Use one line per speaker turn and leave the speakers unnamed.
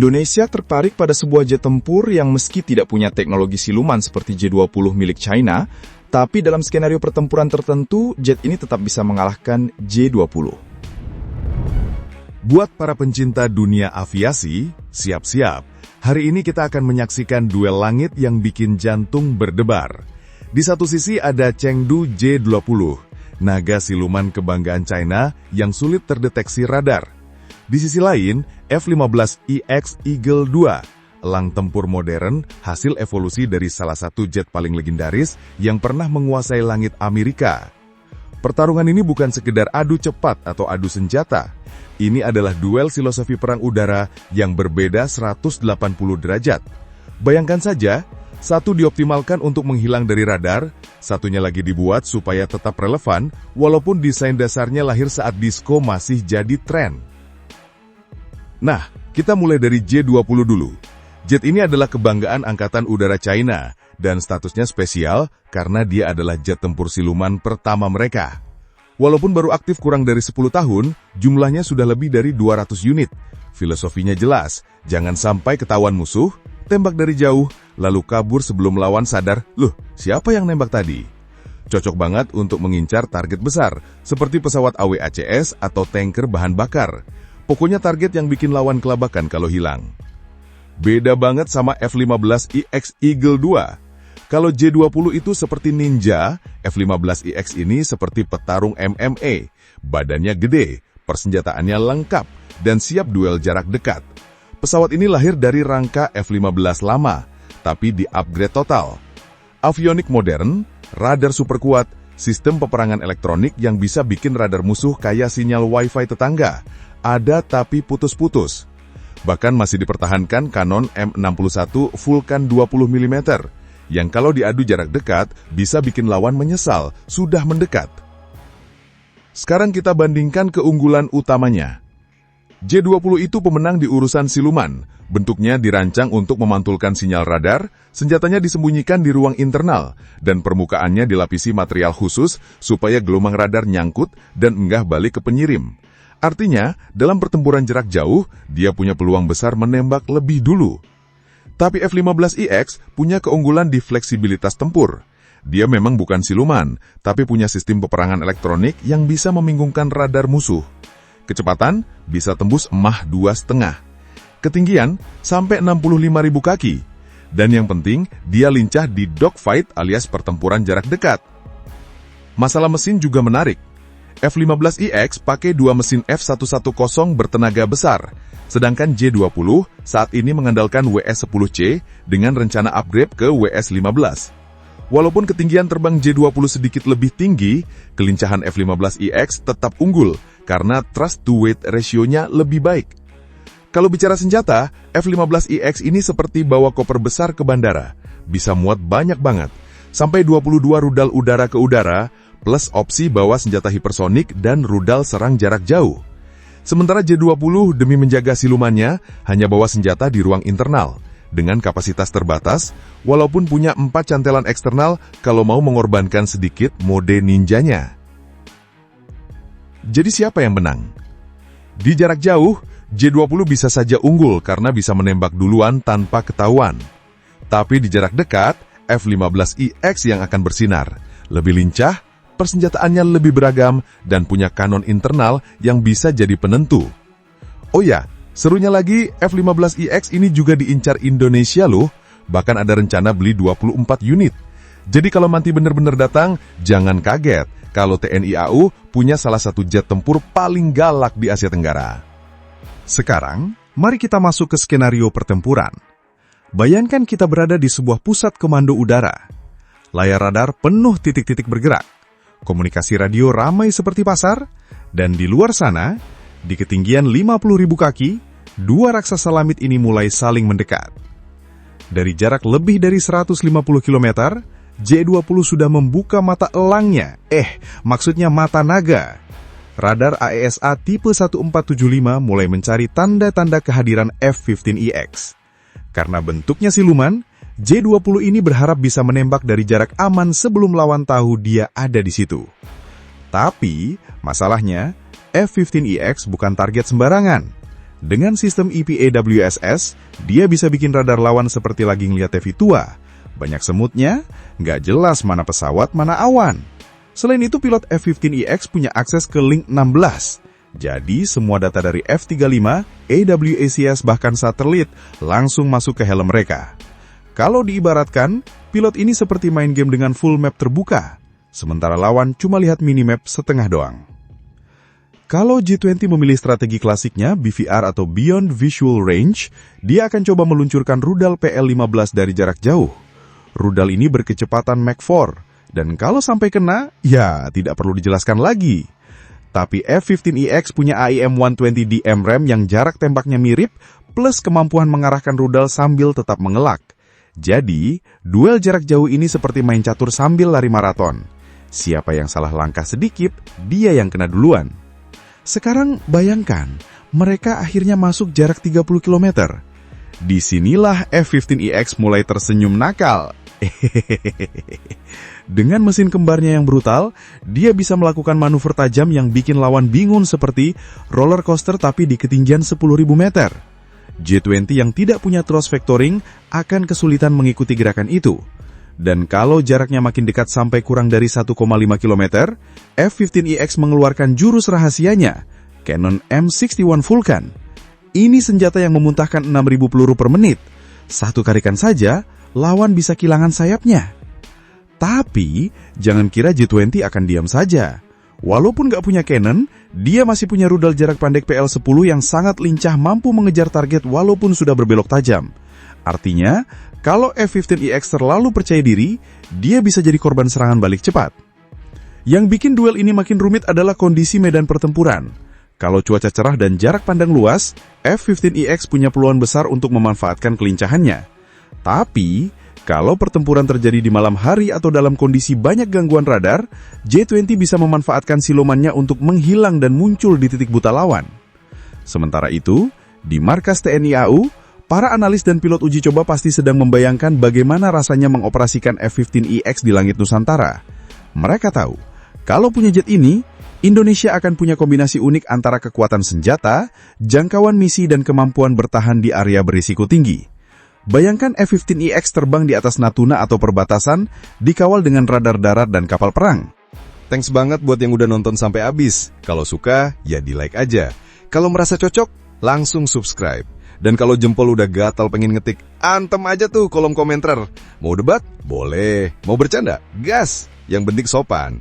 Indonesia tertarik pada sebuah jet tempur yang meski tidak punya teknologi siluman seperti J-20 milik China, tapi dalam skenario pertempuran tertentu, jet ini tetap bisa mengalahkan J-20.
Buat para pencinta dunia aviasi, siap-siap. Hari ini kita akan menyaksikan duel langit yang bikin jantung berdebar. Di satu sisi ada Chengdu J-20, naga siluman kebanggaan China yang sulit terdeteksi radar. Di sisi lain, F-15EX Eagle II, elang tempur modern hasil evolusi dari salah satu jet paling legendaris yang pernah menguasai langit Amerika. Pertarungan ini bukan sekedar adu cepat atau adu senjata. Ini adalah duel filosofi perang udara yang berbeda 180 derajat. Bayangkan saja, satu dioptimalkan untuk menghilang dari radar, satunya lagi dibuat supaya tetap relevan walaupun desain dasarnya lahir saat disko masih jadi tren. Nah, kita mulai dari J-20 dulu. Jet ini adalah kebanggaan Angkatan Udara China, dan statusnya spesial karena dia adalah jet tempur siluman pertama mereka. Walaupun baru aktif kurang dari 10 tahun, jumlahnya sudah lebih dari 200 unit. Filosofinya jelas, jangan sampai ketahuan musuh, tembak dari jauh, lalu kabur sebelum lawan sadar, loh, siapa yang nembak tadi? Cocok banget untuk mengincar target besar, seperti pesawat AWACS atau tanker bahan bakar. Pokoknya target yang bikin lawan kelabakan kalau hilang. Beda banget sama F-15EX Eagle II. Kalau J-20 itu seperti ninja, F-15EX ini seperti petarung MMA. Badannya gede, persenjataannya lengkap, dan siap duel jarak dekat. Pesawat ini lahir dari rangka F-15 lama, tapi di-upgrade total. Avionik modern, radar super kuat, sistem peperangan elektronik yang bisa bikin radar musuh kayak sinyal Wi-Fi tetangga. Ada tapi putus-putus. Bahkan masih dipertahankan Canon M61 Vulcan 20 mm, yang kalau diadu jarak dekat bisa bikin lawan menyesal sudah mendekat. Sekarang kita bandingkan keunggulan utamanya. J-20 itu pemenang di urusan siluman. Bentuknya dirancang untuk memantulkan sinyal radar, senjatanya disembunyikan di ruang internal, dan permukaannya dilapisi material khusus supaya gelombang radar nyangkut dan enggah balik ke penyirim. Artinya, dalam pertempuran jarak jauh, dia punya peluang besar menembak lebih dulu. Tapi F-15EX punya keunggulan di fleksibilitas tempur. Dia memang bukan siluman, tapi punya sistem peperangan elektronik yang bisa membingungkan radar musuh. Kecepatan bisa tembus Mach 2,5. Ketinggian sampai 65.000 kaki. Dan yang penting, dia lincah di dogfight alias pertempuran jarak dekat. Masalah mesin juga menarik. F-15EX pakai dua mesin F110 bertenaga besar, sedangkan J-20 saat ini mengandalkan WS-10C dengan rencana upgrade ke WS-15. Walaupun ketinggian terbang J-20 sedikit lebih tinggi, kelincahan F-15EX tetap unggul karena thrust to weight ratio-nya lebih baik. Kalau bicara senjata, F-15EX ini seperti bawa koper besar ke bandara, bisa muat banyak banget, sampai 22 rudal udara ke udara, plus opsi bawa senjata hipersonik dan rudal serang jarak jauh. Sementara J-20 demi menjaga silumannya hanya bawa senjata di ruang internal, dengan kapasitas terbatas, walaupun punya 4 cantelan eksternal kalau mau mengorbankan sedikit mode ninjanya. Jadi siapa yang menang? Di jarak jauh, J-20 bisa saja unggul karena bisa menembak duluan tanpa ketahuan. Tapi di jarak dekat, F-15EX yang akan bersinar, lebih lincah, persenjataannya lebih beragam, dan punya kanon internal yang bisa jadi penentu. Oh ya, serunya lagi, F-15EX ini juga diincar Indonesia loh, bahkan ada rencana beli 24 unit. Jadi kalau nanti benar-benar datang, jangan kaget kalau TNI AU punya salah satu jet tempur paling galak di Asia Tenggara.
Sekarang, mari kita masuk ke skenario pertempuran. Bayangkan kita berada di sebuah pusat komando udara. Layar radar penuh titik-titik bergerak. Komunikasi radio ramai seperti pasar, dan di luar sana, di ketinggian 50.000 kaki, dua raksasa langit ini mulai saling mendekat. Dari jarak lebih dari 150 km, J-20 sudah membuka mata elangnya, maksudnya mata naga. Radar AESA tipe 1475 mulai mencari tanda-tanda kehadiran F-15EX. Karena bentuknya siluman, J-20 ini berharap bisa menembak dari jarak aman sebelum lawan tahu dia ada di situ. Tapi, masalahnya, F-15EX bukan target sembarangan. Dengan sistem EPA-WSS, dia bisa bikin radar lawan seperti lagi ngeliat TV tua. Banyak semutnya, nggak jelas mana pesawat, mana awan. Selain itu, pilot F-15EX punya akses ke Link 16. Jadi, semua data dari F-35, AWACS bahkan satelit langsung masuk ke helm mereka. Kalau diibaratkan, pilot ini seperti main game dengan full map terbuka, sementara lawan cuma lihat minimap setengah doang. Kalau G20 memilih strategi klasiknya, BVR atau Beyond Visual Range, dia akan coba meluncurkan rudal PL-15 dari jarak jauh. Rudal ini berkecepatan Mach 4, dan kalau sampai kena, ya tidak perlu dijelaskan lagi. Tapi F-15EX punya AIM-120D MRAM yang jarak tembaknya mirip, plus kemampuan mengarahkan rudal sambil tetap mengelak. Jadi, duel jarak jauh ini seperti main catur sambil lari maraton. Siapa yang salah langkah sedikit, dia yang kena duluan. Sekarang bayangkan, mereka akhirnya masuk jarak 30 km. Disinilah F-15EX mulai tersenyum nakal. Dengan mesin kembarnya yang brutal, dia bisa melakukan manuver tajam yang bikin lawan bingung seperti roller coaster tapi di ketinggian 10.000 meter. G20 yang tidak punya thrust vectoring akan kesulitan mengikuti gerakan itu. Dan kalau jaraknya makin dekat sampai kurang dari 1,5 km, F-15EX mengeluarkan jurus rahasianya, Cannon M61 Vulcan. Ini senjata yang memuntahkan 6.000 peluru per menit. Satu tarikan saja, lawan bisa kehilangan sayapnya. Tapi, jangan kira G20 akan diam saja. Walaupun nggak punya cannon, dia masih punya rudal jarak pendek PL-10 yang sangat lincah mampu mengejar target walaupun sudah berbelok tajam. Artinya, kalau F-15EX terlalu percaya diri, dia bisa jadi korban serangan balik cepat. Yang bikin duel ini makin rumit adalah kondisi medan pertempuran. Kalau cuaca cerah dan jarak pandang luas, F-15EX punya peluang besar untuk memanfaatkan kelincahannya. Tapi, kalau pertempuran terjadi di malam hari atau dalam kondisi banyak gangguan radar, G20 bisa memanfaatkan silumannya untuk menghilang dan muncul di titik buta lawan. Sementara itu, di markas TNI AU, para analis dan pilot uji coba pasti sedang membayangkan bagaimana rasanya mengoperasikan F-15EX di langit Nusantara. Mereka tahu, kalau punya jet ini, Indonesia akan punya kombinasi unik antara kekuatan senjata, jangkauan misi dan kemampuan bertahan di area berisiko tinggi. Bayangkan F-15EX terbang di atas Natuna atau perbatasan, dikawal dengan radar darat dan kapal perang.
Thanks banget buat yang udah nonton sampai habis. Kalau suka, ya di-like aja. Kalau merasa cocok, langsung subscribe. Dan kalau jempol udah gatal pengen ngetik, antem aja tuh kolom komentar. Mau debat? Boleh. Mau bercanda? Gas! Yang penting sopan.